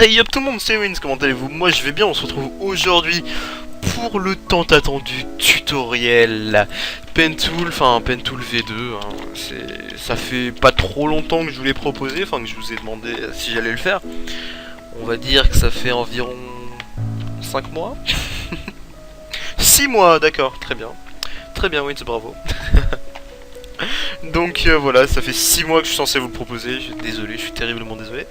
Hey up tout le monde, c'est Wins, comment allez-vous? Moi je vais bien, on se retrouve aujourd'hui pour le tant attendu tutoriel Pentool, enfin Pentool V2, hein. Ça fait pas trop longtemps que je vous l'ai proposé, enfin que je vous ai demandé si j'allais le faire. On va dire que ça fait environ 5 mois 6 mois, d'accord, très bien Wins, bravo. Donc voilà, ça fait 6 mois que je suis censé vous le proposer, désolé, je suis terriblement désolé.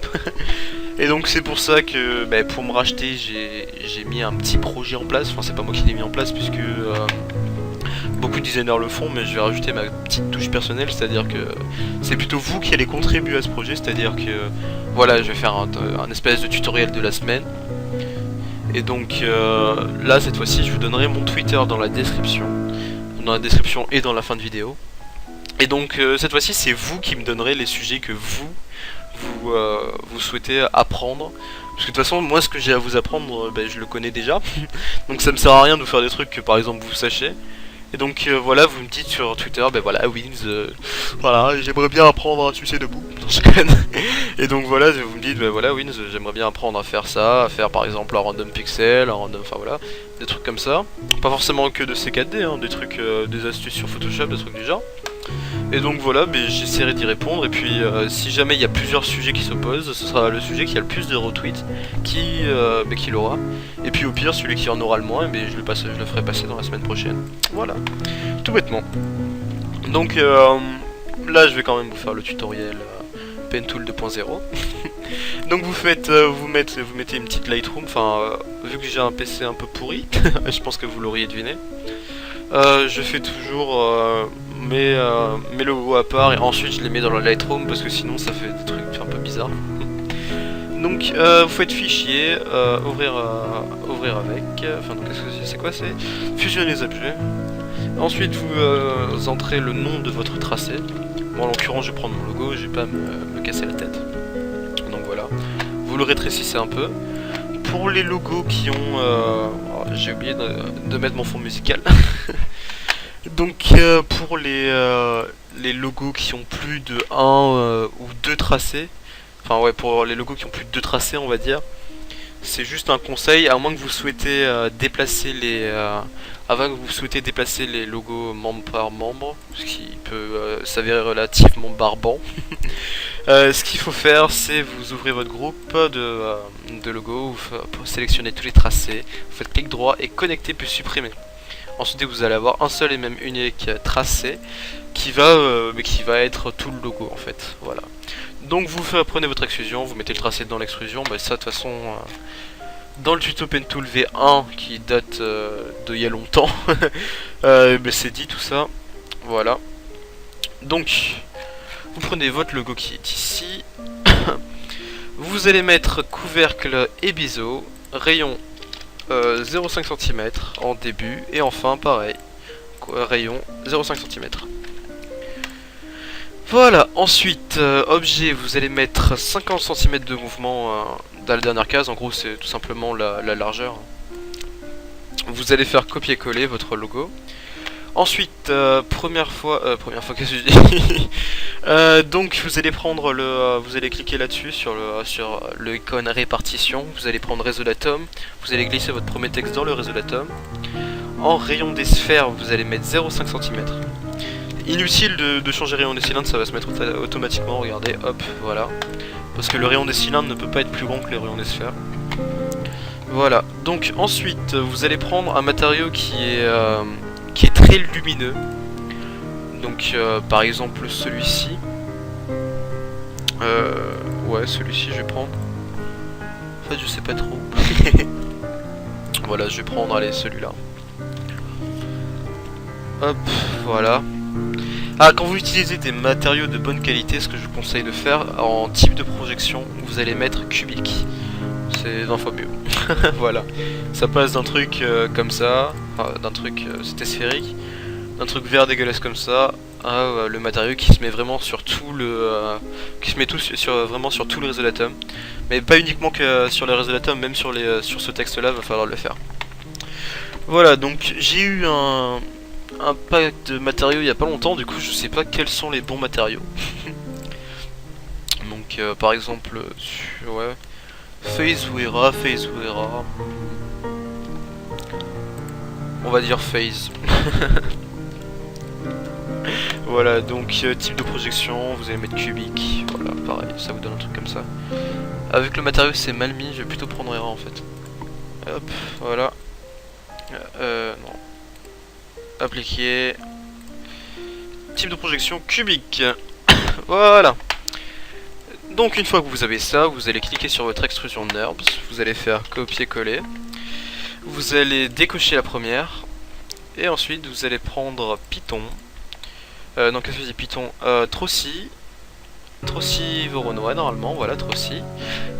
Et donc c'est pour ça que pour me racheter j'ai mis un petit projet en place, enfin c'est pas moi qui l'ai mis en place puisque beaucoup de designers le font, mais je vais rajouter ma petite touche personnelle, c'est-à-dire que c'est plutôt vous qui allez contribuer à ce projet, c'est-à-dire que voilà, je vais faire un espèce de tutoriel de la semaine. Et donc là cette fois-ci je vous donnerai mon Twitter dans la description et dans la fin de vidéo. Et donc cette fois-ci c'est vous qui me donnerez les sujets que vous souhaitez apprendre. Parce que de toute façon moi ce que j'ai à vous apprendre je le connais déjà. Donc ça me sert à rien de vous faire des trucs que par exemple vous sachez. Et donc voilà, vous me dites sur Twitter, voilà Wins, voilà j'aimerais bien apprendre à sucer debout. Et donc voilà, vous me dites voilà Wins, j'aimerais bien apprendre à faire ça, à faire par exemple un random pixel, un random, enfin voilà, des trucs comme ça. Pas forcément que de C4D, hein, des trucs, des astuces sur Photoshop, des trucs du genre. Et donc voilà, j'essaierai d'y répondre. Et puis si jamais il y a plusieurs sujets qui s'opposent, ce sera le sujet qui a le plus de retweets qui l'aura. Et puis au pire, celui qui en aura le moins, je le ferai passer dans la semaine prochaine. Voilà, tout bêtement. Donc là je vais quand même vous faire le tutoriel Pentool 2.0. Donc vous mettez une petite Lightroom, vu que j'ai un PC un peu pourri, je pense que vous l'auriez deviné. Je fais toujours mes logos à part et ensuite je les mets dans le Lightroom parce que sinon ça fait des trucs un peu bizarres. Donc vous faites fichier, ouvrir avec, donc c'est quoi, c'est fusionner les objets. Ensuite vous entrez le nom de votre tracé. Moi en l'occurrence je vais prendre mon logo, je vais pas me casser la tête. Donc voilà, vous le rétrécissez un peu. Pour les logos qui ont... j'ai oublié de mettre mon fond musical. Donc pour les logos qui ont plus de 1 ou 2 tracés, pour les logos qui ont plus de 2 tracés on va dire, c'est juste un conseil, à moins que vous souhaitez déplacer les logos membre par membre, ce qui peut s'avérer relativement barbant. Ce qu'il faut faire, c'est vous ouvrez votre groupe de logos, vous sélectionnez tous les tracés, vous faites clic droit et connecter puis supprimer. Ensuite vous allez avoir un seul et même unique tracé qui va être tout le logo en fait. Voilà. Donc vous prenez votre extrusion, vous mettez le tracé dans l'extrusion, ça de toute façon dans le tuto Pentool V1 qui date d'il y a longtemps, c'est dit tout ça. Voilà. Donc vous prenez votre logo qui est ici. Vous allez mettre couvercle et biseau, rayon 0,5 cm en début et enfin pareil, rayon 0,5 cm. Voilà, ensuite objet, vous allez mettre 50 cm de mouvement dans la dernière case, en gros c'est tout simplement la largeur. Vous allez faire copier-coller votre logo. Ensuite, première fois qu'est-ce que je dis. Donc vous allez prendre vous allez cliquer là-dessus sur le icône répartition. Vous allez prendre réseau d'atomes. Vous allez glisser votre premier texte dans le réseau d'atomes. En rayon des sphères, vous allez mettre 0,5 cm. Inutile de changer rayon des cylindres, ça va se mettre automatiquement. Regardez, hop, voilà. Parce que le rayon des cylindres ne peut pas être plus grand que le rayon des sphères. Voilà. Donc ensuite, vous allez prendre un matériau qui est très lumineux, donc par exemple celui-ci, ouais celui-ci je vais prendre, en fait je sais pas trop. Voilà, je vais prendre, allez, celui-là, hop, voilà. Quand vous utilisez des matériaux de bonne qualité, ce que je vous conseille de faire en type de projection, vous allez mettre cubique, c'est 20 fois mieux. Voilà, ça passe d'un truc comme ça, d'un truc c'était sphérique, d'un truc vert dégueulasse comme ça, à le matériau qui se met vraiment sur tout vraiment sur tout le réseau d'atomes, mais pas uniquement que sur le réseau d'atomes, même sur ce texte là va falloir le faire. Voilà, donc j'ai eu un pack de matériaux il y a pas longtemps, du coup je sais pas quels sont les bons matériaux. Donc par exemple ouais, FaZe ou Era, FaZe ou Era. On va dire FaZe. Voilà, donc type de projection, vous allez mettre cubique. Voilà, pareil, ça vous donne un truc comme ça. Avec le matériau c'est mal mis, je vais plutôt prendre Era en fait. Hop, voilà. Non. Appliquer. Type de projection cubique. Voilà. Donc une fois que vous avez ça, vous allez cliquer sur votre extrusion NURBS. Vous allez faire copier-coller. Vous allez décocher la première. Et ensuite vous allez prendre Python. Non, qu'est-ce que je dis Python Trossi. Trossi Voronoi normalement, voilà Trossi.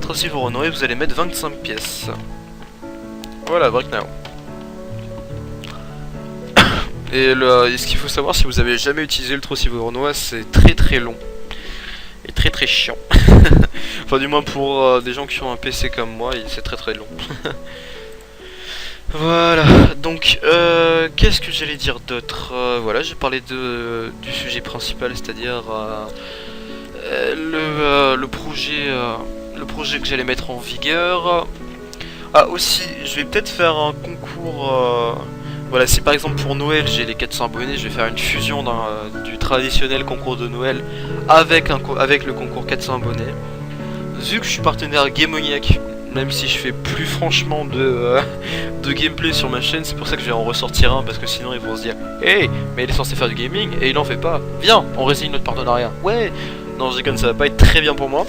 Trossi Voronoi, vous allez mettre 25 pièces. Voilà, break now. Et ce qu'il faut savoir, si vous avez jamais utilisé le Trossi Voronoi, c'est très très long. Et très très chiant. Enfin du moins pour des gens qui ont un PC comme moi, c'est très très long. Voilà, donc qu'est-ce que j'allais dire d'autre voilà, j'ai parlé du sujet principal, c'est-à-dire le projet que j'allais mettre en vigueur. Ah aussi, je vais peut-être faire un concours. Voilà, si par exemple pour Noël j'ai les 400 abonnés, je vais faire une fusion du traditionnel concours de Noël avec le concours 400 abonnés. Vu que je suis partenaire Gamoniac, même si je fais plus franchement de gameplay sur ma chaîne, c'est pour ça que je vais en ressortir un, parce que sinon ils vont se dire hey, mais il est censé faire du gaming et il en fait pas. Viens, on résigne notre partenariat. Ouais. Non, je déconne, ça va pas être très bien pour moi.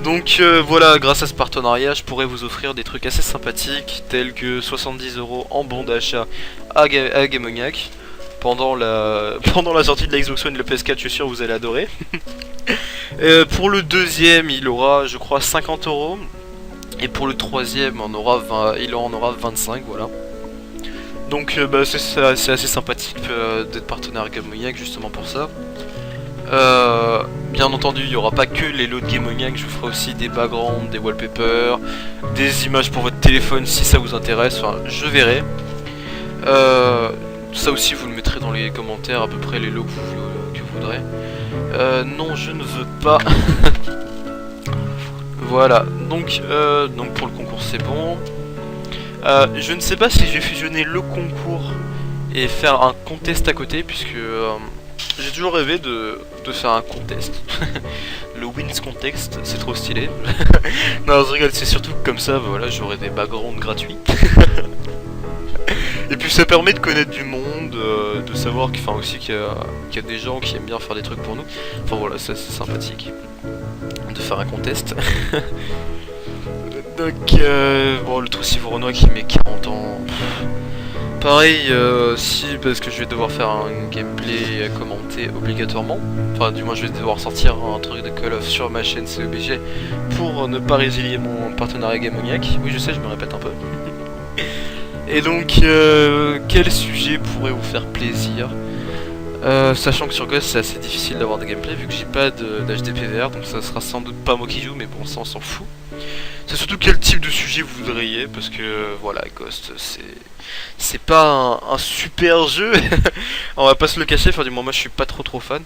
Donc voilà, grâce à ce partenariat, je pourrais vous offrir des trucs assez sympathiques, tels que 70 € en bon d'achat à Gamoniac. Pendant la sortie de la Xbox One et le PS4, je suis sûr que vous allez adorer. Pour le deuxième, il aura, je crois, 50 €. Et pour le troisième, il en aura 25, voilà. Donc c'est assez sympathique d'être partenaire Gamoniac, justement pour ça. Bien entendu, il n'y aura pas que les lots de Gamoniac, je vous ferai aussi des backgrounds, des wallpapers, des images pour votre téléphone si ça vous intéresse, enfin je verrai. Ça aussi vous le mettrez dans les commentaires, à peu près les lots que vous voudrez. Non, je ne veux pas. Voilà, donc pour le concours c'est bon. Je ne sais pas si je vais fusionner le concours et faire un contest à côté, puisque j'ai toujours rêvé de faire un contest. Le Wins Contest, c'est trop stylé. Non, je rigole, c'est surtout que comme ça, voilà, j'aurai des backgrounds gratuits. Et puis ça permet de connaître du monde, de savoir qu'il y a des gens qui aiment bien faire des trucs pour nous. Enfin voilà, ça c'est sympathique de faire un contest. Donc bon, le Trossi Voronoi qui met 40 ans. Pareil, si, parce que je vais devoir faire un gameplay commenté obligatoirement. Enfin, du moins, je vais devoir sortir un truc de Call of sur ma chaîne, c'est obligé, pour ne pas résilier mon partenariat Gamoniac. Oui, je sais, je me répète un peu. Et donc, quel sujet pourrait vous faire plaisir sachant que sur Ghost, c'est assez difficile d'avoir des gameplays, vu que j'ai pas d'HDPVR, donc ça sera sans doute pas moi qui joue, mais bon, ça on s'en fout. C'est surtout quel type de sujet vous voudriez, parce que voilà, Ghost, c'est pas un super jeu. On va pas se le cacher, enfin du moins moi je suis pas trop fan.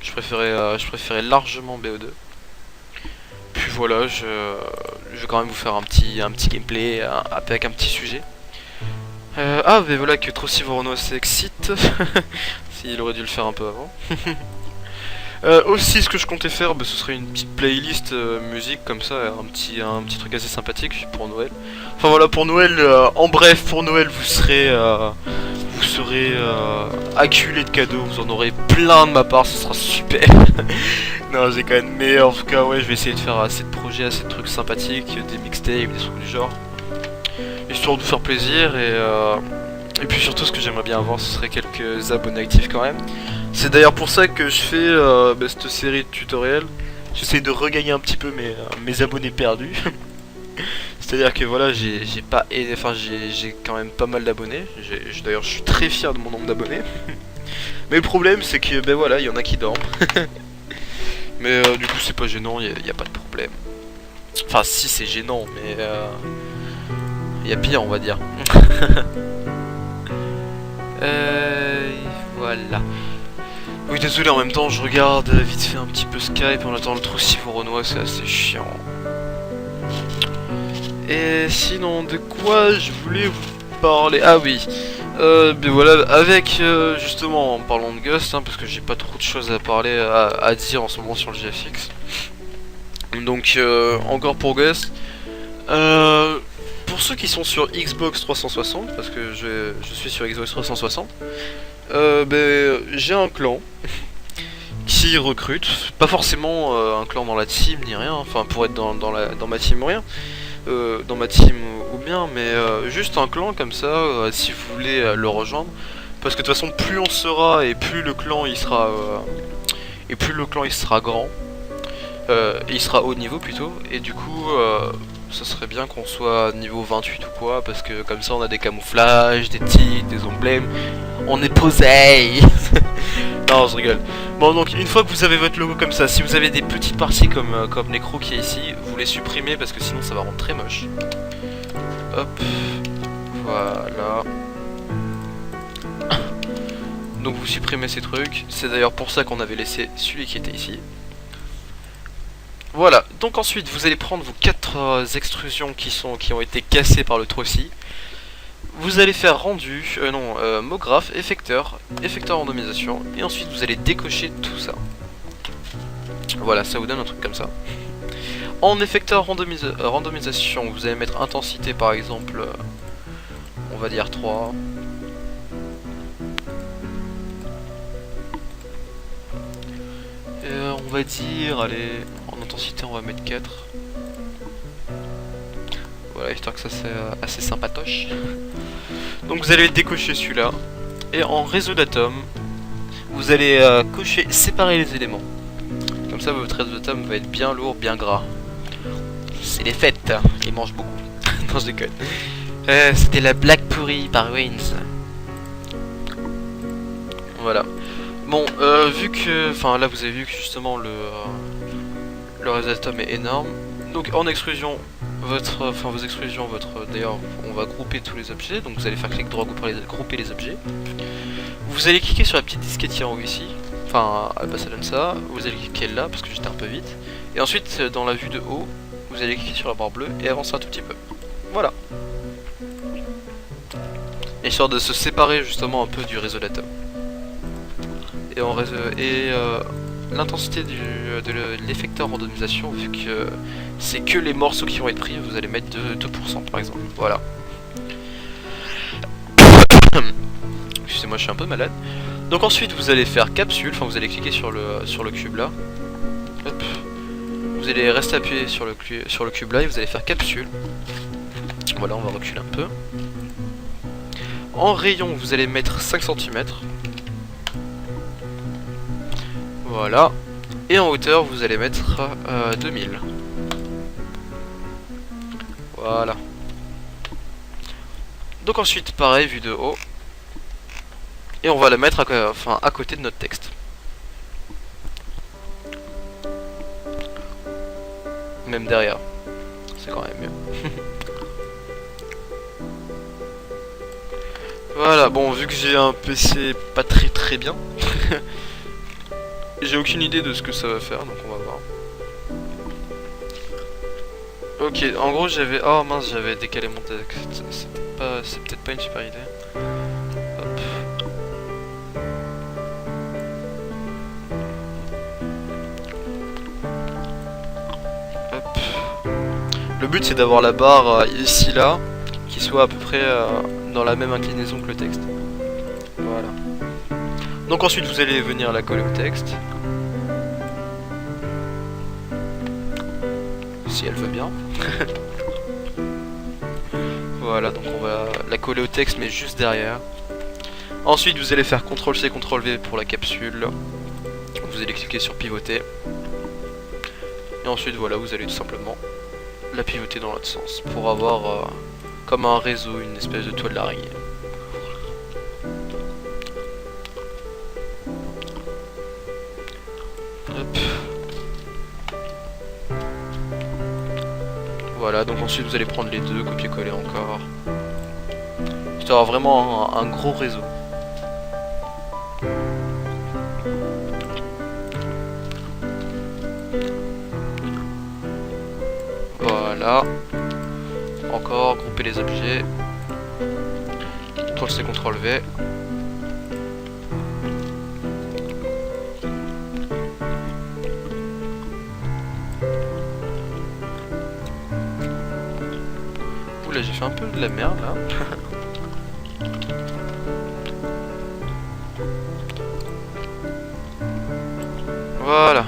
Je préférais largement BO2. Puis voilà, je vais quand même vous faire un petit gameplay avec un petit sujet. Ah mais voilà que Trossi Voronoi s'excite. S'il aurait dû le faire un peu avant. Aussi ce que je comptais faire, ce serait une petite playlist musique comme ça, un petit truc assez sympathique pour Noël. Enfin voilà, pour Noël, en bref, pour Noël vous serez acculé de cadeaux, vous en aurez plein de ma part, ce sera super. Non, j'ai quand même, mais en tout cas ouais, je vais essayer de faire assez de projets, assez de trucs sympathiques, des mixtapes, des trucs du genre, histoire de vous faire plaisir. Et puis surtout ce que j'aimerais bien avoir, ce serait quelques abonnés actifs quand même. C'est d'ailleurs pour ça que je fais cette série de tutoriels. J'essaie de regagner un petit peu mes abonnés perdus. C'est-à-dire que voilà, j'ai quand même pas mal d'abonnés. D'ailleurs, je suis très fier de mon nombre d'abonnés. Mais le problème, c'est que voilà, il y en a qui dorment. Mais du coup, c'est pas gênant, il y a pas de problème. Enfin, si c'est gênant, mais il y a pire, on va dire. Voilà. Oui, désolé, en même temps, je regarde vite fait un petit peu Skype en attendant le Trossi Voronoi, c'est assez chiant. Et sinon, de quoi je voulais vous parler? Ah oui, ben voilà, avec justement en parlant de Ghost, hein, parce que j'ai pas trop de choses à parler, à dire en ce moment sur le GFX. Donc encore pour Ghost. Pour ceux qui sont sur Xbox 360, parce que je suis sur Xbox 360, ben, j'ai un clan qui recrute, pas forcément un clan dans la team ni rien, enfin pour être dans ma team ou rien, dans ma team ou bien, mais juste un clan comme ça, si vous voulez le rejoindre, parce que de toute façon plus on sera et plus le clan il sera grand, il sera haut niveau plutôt, et du coup ça serait bien qu'on soit niveau 28 ou quoi, parce que comme ça on a des camouflages, des titres, des emblèmes, on est posé. Non, je rigole. Bon, donc une fois que vous avez votre logo comme ça, si vous avez des petites parties comme l'écrou qui est ici, vous les supprimez parce que sinon ça va rendre très moche. Hop, voilà. Donc vous supprimez ces trucs, c'est d'ailleurs pour ça qu'on avait laissé celui qui était ici. Voilà, donc ensuite vous allez prendre vos 4 extrusions qui ont été cassées par le trossi. Vous allez faire rendu, mot-graph, effecteur randomisation, et ensuite vous allez décocher tout ça. Voilà, ça vous donne un truc comme ça. En effecteur randomisation, vous allez mettre intensité par exemple, on va dire 3. On va dire, allez, en intensité on va mettre 4. Voilà, histoire que ça c'est assez sympatoche. Donc vous allez décocher celui-là. Et en réseau d'atomes, vous allez cocher séparer les éléments. Comme ça votre réseau d'atomes va être bien lourd, bien gras. C'est les fêtes, hein. Ils mangent beaucoup. Non, je déconne. C'était la blague pourrie par Waynes. Voilà. Bon, vu que... Enfin là vous avez vu que justement le réseau d'atomes est énorme. Donc en extrusion, vos extrusions, d'ailleurs, on va grouper tous les objets. Donc vous allez faire clic droit pour grouper les objets. Vous allez cliquer sur la petite disquette qui est en haut ici. Enfin, bah, ça donne ça. Vous allez cliquer là parce que j'étais un peu vite. Et ensuite, dans la vue de haut, vous allez cliquer sur la barre bleue et avancer un tout petit peu. Voilà. Histoire de se séparer justement un peu du réseau d'atomes. Et l'intensité de l'effecteur randomisation, vu que c'est que les morceaux qui vont être pris, vous allez mettre de 2% par exemple. Voilà. Excusez-moi, je suis un peu malade. Donc ensuite vous allez faire capsule, enfin vous allez cliquer sur le cube là. Hop. Vous allez rester appuyé sur le cube là et vous allez faire capsule. Voilà, on va reculer un peu. En rayon vous allez mettre 5 cm. Voilà. Et en hauteur vous allez mettre 2000. Voilà. Donc ensuite pareil, vue de haut. Et on va la mettre à côté de notre texte. Même derrière. C'est quand même mieux. Voilà, bon, vu que j'ai un PC pas très bien, j'ai aucune idée de ce que ça va faire, donc on va voir. Ok, en gros j'avais... Oh mince, j'avais décalé mon texte. C'est peut-être pas une super idée. Hop. Hop. Le but c'est d'avoir la barre ici là, qui soit à peu près dans la même inclinaison que le texte. Voilà. Donc ensuite vous allez venir la coller au texte. Si elle veut bien. Voilà, donc on va la coller au texte mais juste derrière. Ensuite vous allez faire CTRL-C, CTRL-V pour la capsule. Vous allez cliquer sur pivoter. Et ensuite voilà, vous allez tout simplement la pivoter dans l'autre sens pour avoir comme un réseau, une espèce de toile d'araignée. Hop. Voilà, donc ensuite vous allez prendre les deux, copier-coller encore. C'est vraiment un gros réseau. Voilà. Encore, grouper les objets. CTRL C, CTRL V. Oula, j'ai fait un peu de la merde là. Voilà.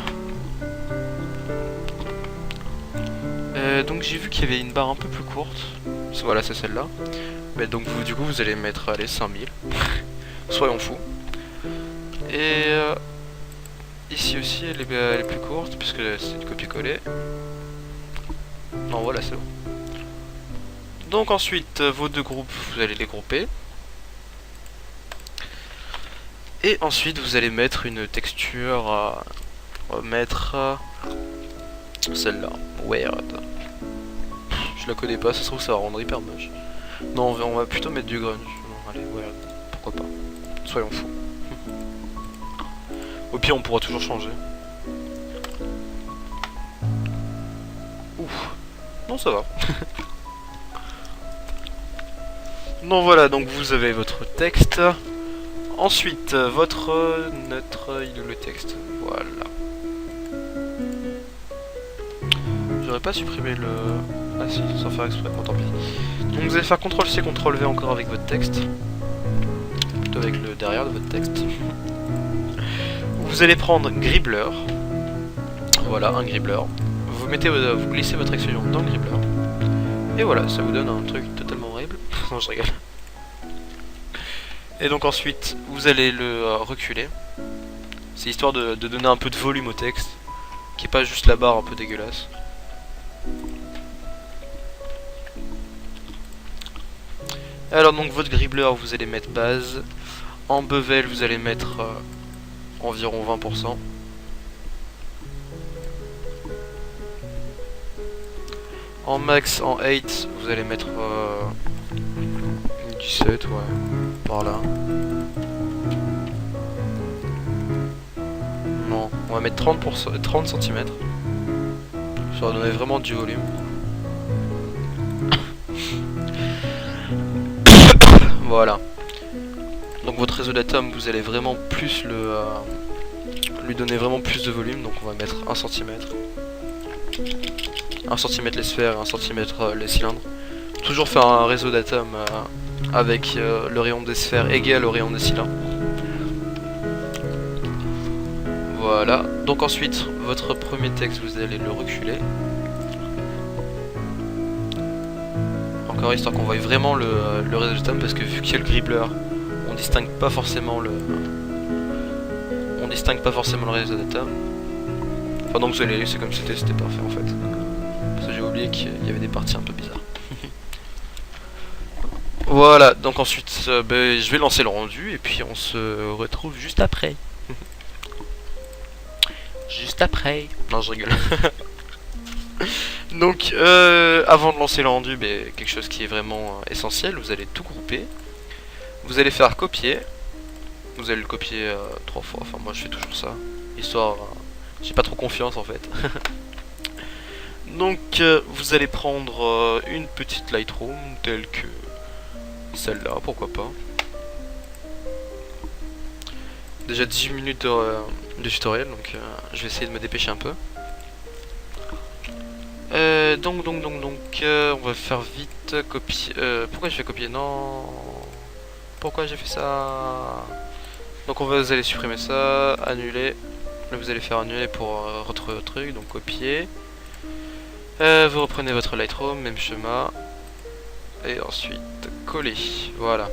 Donc j'ai vu qu'il y avait une barre un peu plus courte. Voilà, c'est celle-là. Mais donc vous, du coup vous allez mettre allez 5000. Soyons fous. Et ici aussi elle est plus courte puisque c'est du copier-coller. Non, voilà, c'est bon. Donc ensuite vos deux groupes vous allez les grouper. Et ensuite vous allez mettre une texture. On va mettre celle-là. Weird. Je la connais pas, ça se trouve ça va rendre hyper moche. Non, on va plutôt mettre du grunge. Non, allez, weird. Pourquoi pas. Soyons fous. Au pire, on pourra toujours changer. Ouf. Non, ça va. Non, voilà, donc vous avez votre texte. Ensuite, il est où le texte? Voilà. J'aurais pas supprimé le... Ah si, sans faire exprès, bon, tant pis. Donc vous allez faire CTRL C, CTRL V encore avec votre texte. Plutôt avec le derrière de votre texte. Vous allez prendre Gribbler. Voilà, un Gribbler. Vous glissez votre extrusion dans le Gribbler. Et voilà, ça vous donne un truc totalement horrible. Non, je rigole. Et donc ensuite, vous allez le reculer. C'est histoire de donner un peu de volume au texte. Qui est pas juste la barre un peu dégueulasse. Alors donc votre Gribbler, vous allez mettre base. En bevel, vous allez mettre environ 20%. En max, en 8, vous allez mettre 17, ouais, par là. Non, on va mettre 30 cm. Ça va donner vraiment du volume. Voilà. Donc votre réseau d'atomes, vous allez vraiment plus lui donner vraiment plus de volume. Donc on va mettre 1 cm. 1 cm les sphères et 1 cm les cylindres. Toujours faire un réseau d'atomes avec le rayon des sphères égal au rayon des cylindres. Voilà. Donc ensuite, votre premier texte, vous allez le reculer. Encore histoire qu'on voie vraiment le réseau d'atomes, parce que vu qu'il y a le Gribbler, on distingue pas forcément le réseau d'atomes. Enfin donc vous allez laisser comme c'était parfait en fait. Parce que j'ai oublié qu'il y avait des parties un peu bizarres. Voilà, donc ensuite je vais lancer le rendu et puis on se retrouve juste après. Juste après. Non, je rigole. Donc avant de lancer le rendu, quelque chose qui est vraiment essentiel, vous allez tout grouper. Vous allez faire copier. Vous allez le copier 3 fois, enfin moi je fais toujours ça. Histoire, j'ai pas trop confiance en fait. Donc vous allez prendre une petite Lightroom telle que celle-là, pourquoi pas. Déjà 18 minutes de tutoriel, donc je vais essayer de me dépêcher un peu. Donc, on va faire vite copier. Pourquoi je fais copier? Non. Pourquoi j'ai fait ça? Donc vous allez supprimer ça, annuler. Là vous allez faire annuler pour retrouver votre truc, donc copier. Vous reprenez votre Lightroom, même schéma. Et ensuite coller. Voilà.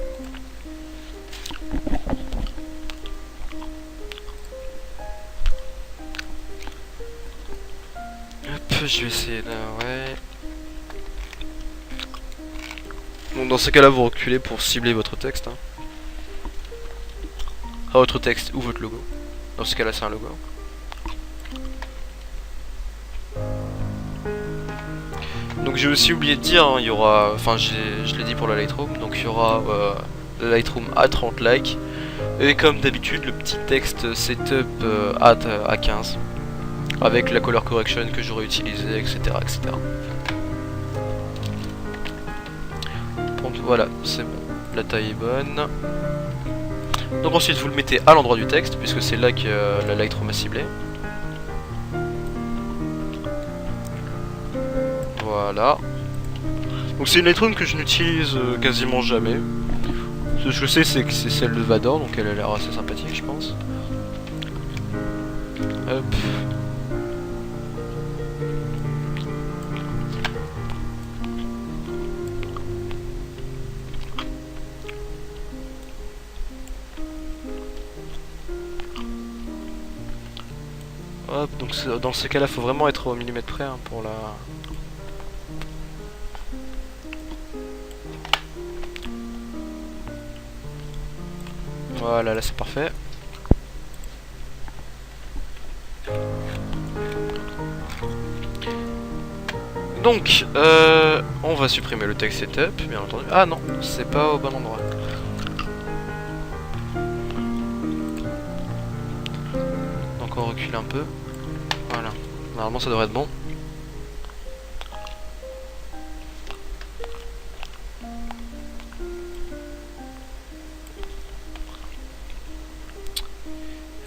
Hop, je vais essayer là, ouais. Donc dans ce cas là vous reculez pour cibler votre texte. Ah, votre texte ou votre logo. Dans ce cas là c'est un logo. Donc j'ai aussi oublié de dire, il y aura, enfin je l'ai dit pour la Lightroom, donc il y aura la Lightroom à 30 likes. Et comme d'habitude le petit texte setup à 15. Avec la color correction que j'aurais utilisé, etc., etc. Voilà, c'est bon. La taille est bonne. Donc ensuite vous le mettez à l'endroit du texte, puisque c'est là que la Lightroom a ciblé. Voilà. Donc c'est une Lightroom que je n'utilise quasiment jamais. Ce que je sais c'est que c'est celle de Vador, donc elle a l'air assez sympathique je pense. Hop. Hop, donc dans ces cas là faut vraiment être au millimètre près hein, pour la... Voilà, là c'est parfait. Donc, on va supprimer le text setup, bien entendu. Ah non, c'est pas au bon endroit. Donc on recule un peu. Voilà, normalement ça devrait être bon.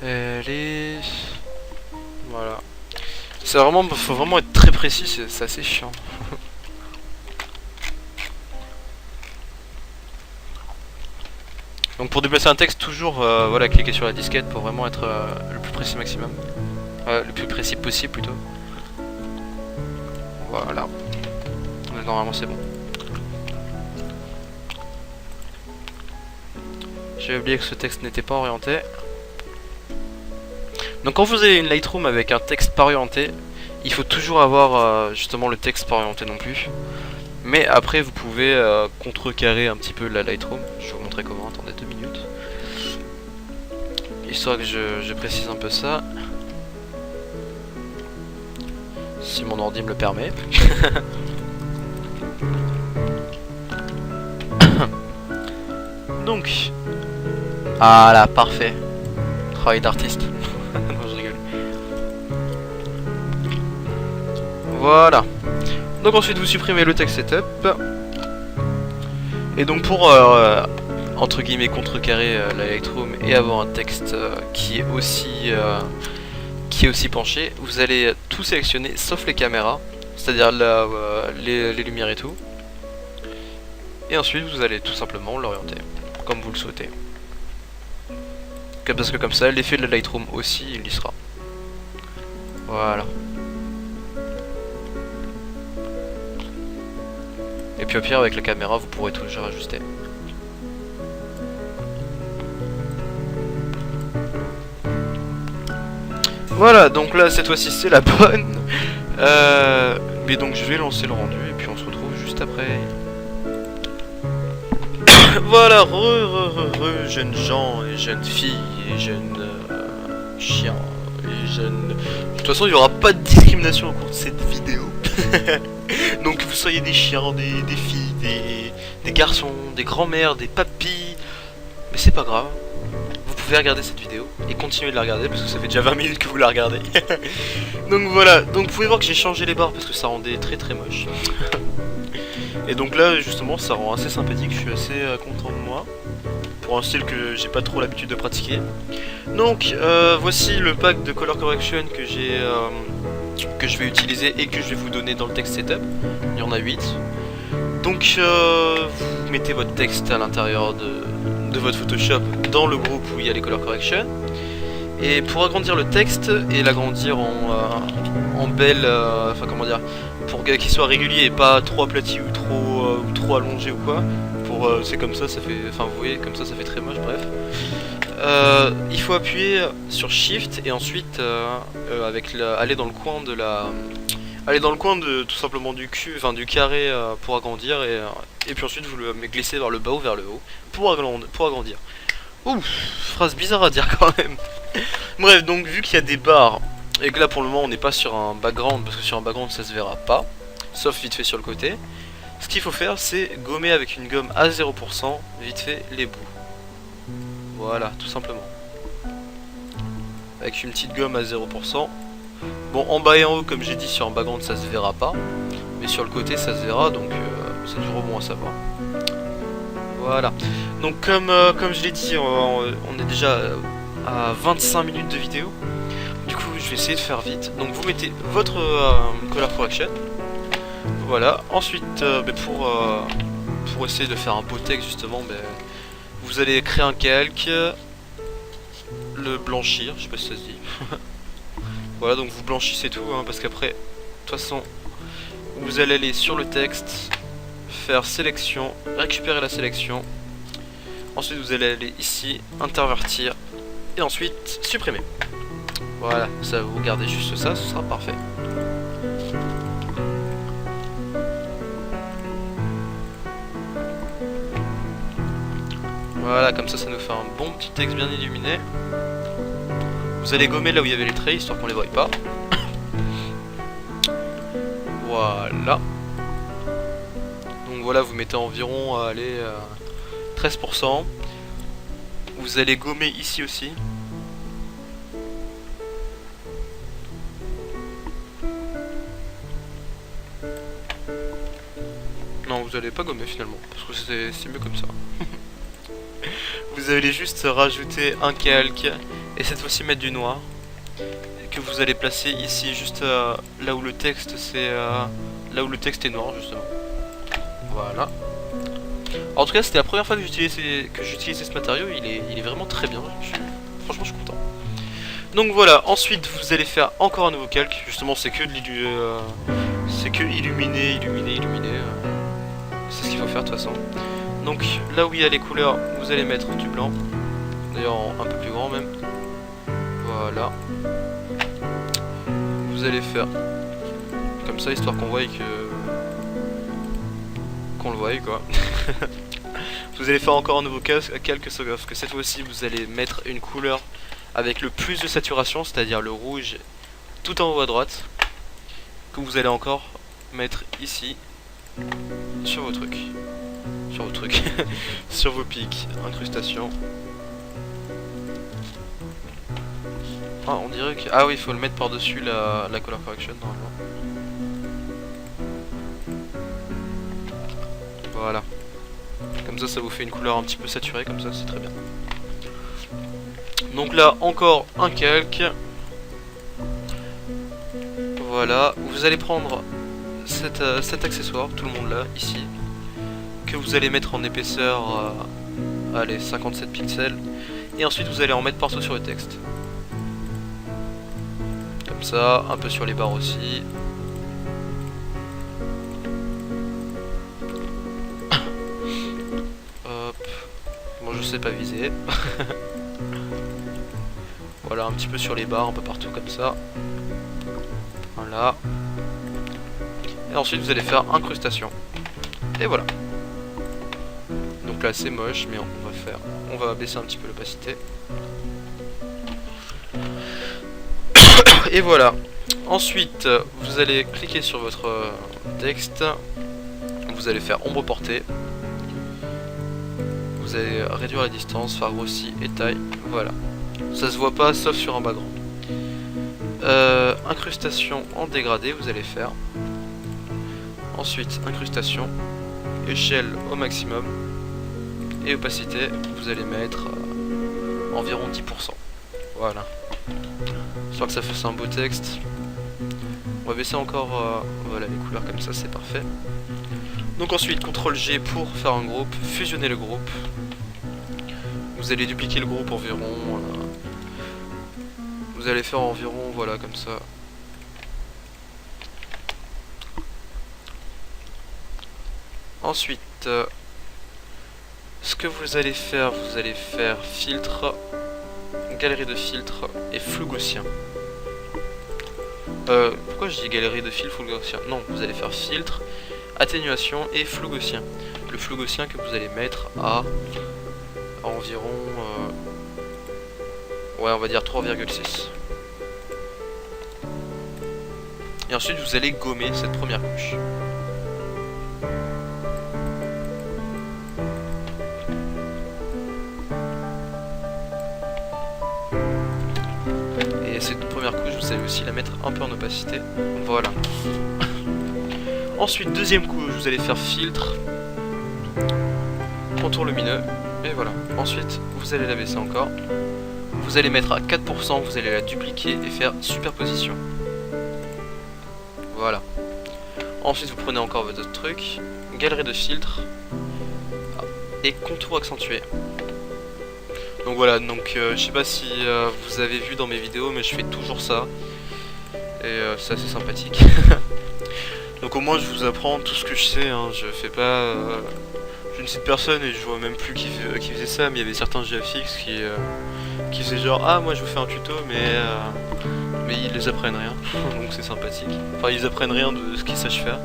Allez. Voilà. C'est vraiment, faut vraiment être très précis, c'est assez chiant. Donc pour déplacer un texte, toujours voilà, cliquer sur la disquette pour vraiment être le plus précis maximum. Le plus précis possible plutôt. Voilà. Normalement c'est bon. J'ai oublié que ce texte n'était pas orienté. Donc quand vous avez une Lightroom avec un texte pas orienté, il faut toujours avoir justement le texte pas orienté non plus. Mais après vous pouvez contrecarrer un petit peu la Lightroom. Je vais vous montrer comment, attendez 2 minutes. Histoire que je précise un peu ça. Si mon ordi me le permet. Donc. Ah là, parfait. Travail d'artiste. Non, je rigole. Voilà. Donc ensuite vous supprimez le text setup. Et donc pour entre guillemets contrecarrer la Lightroom et avoir un texte qui est aussi penché, vous allez tout sélectionner sauf les caméras, c'est-à-dire les lumières et tout. Et ensuite vous allez tout simplement l'orienter comme vous le souhaitez. Parce que comme ça l'effet de la Lightroom aussi il y sera. Voilà. Et puis au pire avec la caméra vous pourrez toujours ajuster. Voilà, donc là cette fois-ci c'est la bonne. Mais donc je vais lancer le rendu et puis on se retrouve juste après. Voilà, jeunes gens et jeunes filles et jeunes chiens et jeunes... De toute façon il n'y aura pas de discrimination au cours de cette vidéo. Donc que vous soyez des chiens, des filles, des garçons, des grands-mères, des papis, mais c'est pas grave. Vous pouvez regarder cette vidéo et continuer de la regarder parce que ça fait déjà 20 minutes que vous la regardez. Donc voilà, donc vous pouvez voir que j'ai changé les barres parce que ça rendait très très moche. Et donc là justement ça rend assez sympathique, je suis assez content de moi. Pour un style que j'ai pas trop l'habitude de pratiquer. Donc voici le pack de color correction que je vais utiliser et que je vais vous donner dans le text setup. Il y en a 8. Donc vous mettez votre texte à l'intérieur de votre Photoshop dans le groupe où il y a les color correction. Et pour agrandir le texte et l'agrandir en belle, enfin comment dire, pour qu'il soit régulier et pas trop aplati ou trop allongé ou quoi. C'est comme ça, ça fait, enfin vous voyez, comme ça fait très moche, bref. Il faut appuyer sur Shift et ensuite aller dans le coin de tout simplement du cul, enfin du carré pour agrandir et puis ensuite vous le glissez vers le bas ou vers le haut pour agrandir. Ouf, phrase bizarre à dire quand même. Bref, donc vu qu'il y a des barres et que là pour le moment on n'est pas sur un background parce que sur un background ça se verra pas, sauf vite fait sur le côté. Ce qu'il faut faire c'est gommer avec une gomme à 0% vite fait les bouts. Voilà, tout simplement. Avec une petite gomme à 0%. Bon, en bas et en haut, comme j'ai dit, sur un background, ça se verra pas. Mais sur le côté, ça se verra, donc c'est du rebond à savoir. Voilà. Donc comme je l'ai dit, on est déjà à 25 minutes de vidéo. Du coup, je vais essayer de faire vite. Donc vous mettez votre color correction. Voilà. Ensuite, pour essayer de faire un beau texte justement, vous allez créer un calque, le blanchir, je sais pas si ça se dit. Voilà, donc vous blanchissez tout, hein, parce qu'après, de toute façon, vous allez aller sur le texte, faire sélection, récupérer la sélection. Ensuite, vous allez aller ici, intervertir, et ensuite supprimer. Voilà, ça vous gardez juste ça, ce sera parfait. Voilà, comme ça nous fait un bon petit texte bien illuminé. Vous allez gommer là où il y avait les traits, histoire qu'on les voie pas. Voilà. Donc voilà, vous mettez environ, allez, 13%. Vous allez gommer ici aussi. Non, vous allez pas gommer finalement, parce que c'est mieux comme ça. Vous allez juste rajouter un calque, et cette fois-ci mettre du noir, que vous allez placer ici, juste là où le texte là où le texte est noir justement. Voilà. En tout cas, c'était la première fois que j'utilisais ce matériau, il est vraiment très bien, franchement je suis content. Donc voilà, ensuite vous allez faire encore un nouveau calque, justement c'est que illuminer, c'est ce qu'il faut faire de toute façon. Donc là où il y a les couleurs, vous allez mettre du blanc, d'ailleurs un peu plus grand même. Voilà. Vous allez faire comme ça, histoire qu'on voie qu'on le voie quoi. Vous allez faire encore un nouveau calque, sauf que cette fois-ci vous allez mettre une couleur avec le plus de saturation, c'est-à-dire le rouge tout en haut à droite, que vous allez encore mettre ici sur vos trucs. Sur vos pics, incrustations. Ah, on dirait que... Ah oui, il faut le mettre par-dessus la color correction normalement. Voilà. Comme ça vous fait une couleur un petit peu saturée, comme ça, c'est très bien. Donc là, encore un calque. Voilà. Vous allez prendre cet accessoire, tout le monde là, ici, que vous allez mettre en épaisseur, allez, 57 pixels. Et ensuite, vous allez en mettre partout sur le texte. Comme ça, un peu sur les barres aussi. Hop. Bon, je sais pas viser. Voilà, un petit peu sur les barres, un peu partout comme ça. Voilà. Et ensuite, vous allez faire incrustation. Et voilà. Donc là, c'est moche, mais on va baisser un petit peu l'opacité. Et voilà. Ensuite, vous allez cliquer sur votre texte. Vous allez faire ombre portée. Vous allez réduire la distance, faire grossir et taille. Voilà. Ça se voit pas sauf sur un background. Incrustation en dégradé, vous allez faire. Ensuite, incrustation. Échelle au maximum. Et opacité, vous allez mettre environ 10%. Voilà. J'espère que ça fasse un beau texte. On va baisser encore voilà, les couleurs comme ça, c'est parfait. Donc ensuite, CTRL G pour faire un groupe, fusionner le groupe. Vous allez dupliquer le groupe environ. Vous allez faire environ, voilà, comme ça. Ensuite, ce que vous allez faire filtre, galerie de filtre et flou gaussien. Pourquoi je dis galerie de filtre, flou gaussien? Non, vous allez faire filtre, atténuation et flou gaussien. Le flou gaussien que vous allez mettre à environ, ouais, on va dire 3,6. Et ensuite, vous allez gommer cette première couche. Et cette première couche, vous allez aussi la mettre un peu en opacité. Voilà. Ensuite, deuxième couche, vous allez faire filtre, contour lumineux, et voilà. Ensuite, vous allez la baisser encore. Vous allez mettre à 4%, vous allez la dupliquer et faire superposition. Voilà. Ensuite, vous prenez encore votre truc, galerie de filtre, et contour accentué. Donc voilà, donc je sais pas si vous avez vu dans mes vidéos, mais je fais toujours ça. Et c'est assez sympathique. Donc au moins je vous apprends tout ce que je sais, hein. Je fais pas... je ne cite personne et je vois même plus qui faisait ça, mais il y avait certains GFX qui faisaient genre ah moi je vous fais un tuto mais ils les apprennent rien. Donc c'est sympathique. Enfin ils apprennent rien de ce qu'ils savent faire,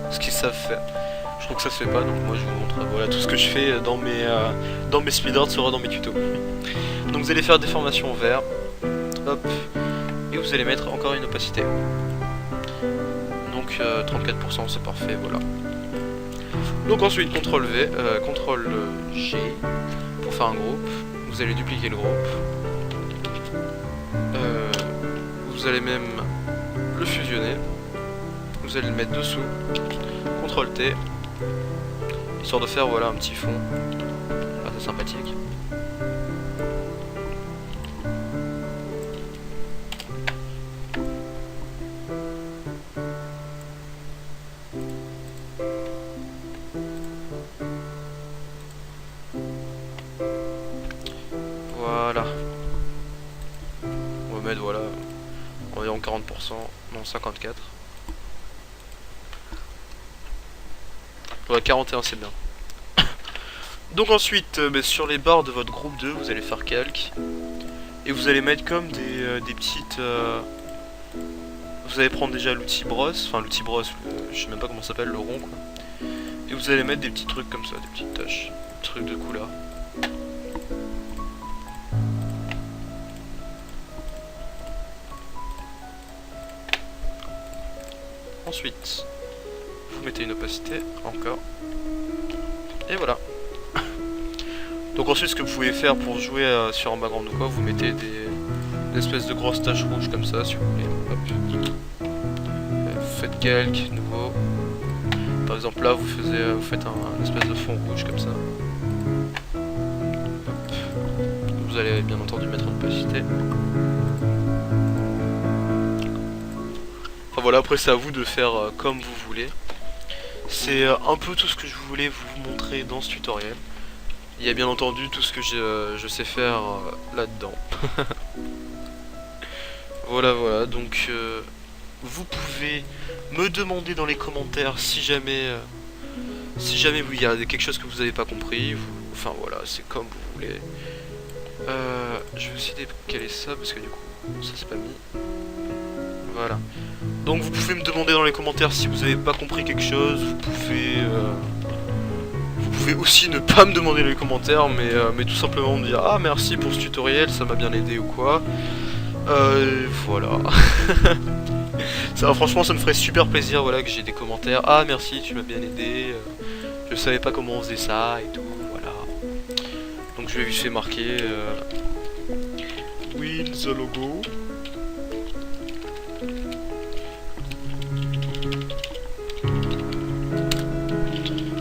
Je trouve que ça se fait pas, donc moi je vous montre voilà tout ce que je fais dans mes speedruns sera dans mes tutos. Donc vous allez faire déformation vert, hop, et vous allez mettre encore une opacité. Donc 34% c'est parfait, voilà. Donc ensuite CTRL V, CTRL G pour faire un groupe. Vous allez dupliquer le groupe. Vous allez même le fusionner. Vous allez le mettre dessous. CTRL T. Histoire de faire voilà un petit fond assez sympathique. Voilà. On va mettre voilà environ 40%, non 54. Ouais 41 c'est bien. Donc ensuite sur les barres de votre groupe 2 vous allez faire calque. Et vous allez mettre comme des petites... Vous allez prendre déjà l'outil brosse, enfin l'outil brosse, je sais même pas comment ça s'appelle, le rond quoi. Et vous allez mettre des petits trucs comme ça, des petites taches, des trucs de couleur. Ensuite, vous mettez une opacité, encore. Et voilà. Donc ensuite, ce que vous pouvez faire pour jouer sur un background ou quoi, vous mettez des espèces de grosses taches rouges comme ça, si vous voulez. Hop. Faites calque, nouveau. Par exemple là, vous faites un espèce de fond rouge comme ça. Hop. Vous allez bien entendu mettre une opacité. Enfin voilà, après c'est à vous de faire comme vous voulez. C'est un peu tout ce que je voulais vous montrer dans ce tutoriel. Il y a bien entendu tout ce que je sais faire là-dedans. Voilà, donc vous pouvez me demander dans les commentaires si jamais il y a quelque chose que vous n'avez pas compris. Enfin voilà, c'est comme vous voulez. Je vais aussi décaler ça parce que du coup ça c'est pas mis. Voilà. Donc vous pouvez me demander dans les commentaires si vous n'avez pas compris quelque chose. Vous pouvez aussi ne pas me demander dans les commentaires, mais tout simplement me dire ah merci pour ce tutoriel, ça m'a bien aidé ou quoi. Voilà. Ça, franchement ça me ferait super plaisir voilà, que j'ai des commentaires. Ah merci tu m'as bien aidé, je savais pas comment on faisait ça et tout, voilà. Donc je vais vite fait marquer Win the logo.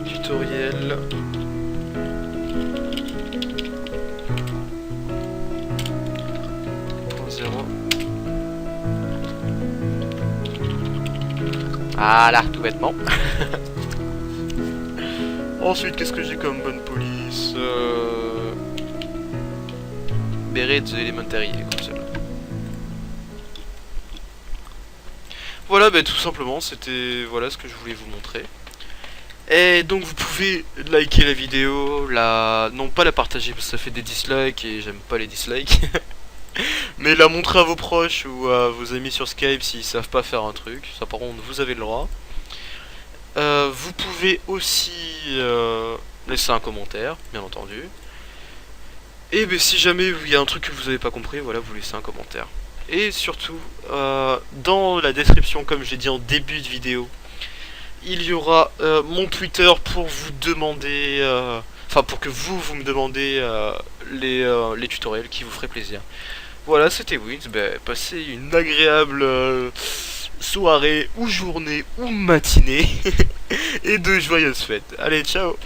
Tutoriel. Voilà, tout bêtement. Ensuite, qu'est-ce que j'ai comme bonne police Béret de Elementary, comme ça. Voilà, bah, tout simplement, c'était voilà ce que je voulais vous montrer. Et donc vous pouvez liker la vidéo, non pas la partager parce que ça fait des dislikes et j'aime pas les dislikes. Mais la montrer à vos proches ou à vos amis sur Skype s'ils savent pas faire un truc. Ça par contre vous avez le droit. Vous pouvez aussi laisser un commentaire, bien entendu. Et ben, si jamais il y a un truc que vous avez pas compris, voilà, vous laissez un commentaire. Et surtout, dans la description, comme j'ai dit en début de vidéo, il y aura mon Twitter pour vous demander... Enfin, pour que vous me demandez les tutoriels qui vous feraient plaisir. Voilà, c'était Wins. Ben, passez une agréable soirée, ou journée, ou matinée. Et de joyeuses fêtes. Allez, ciao!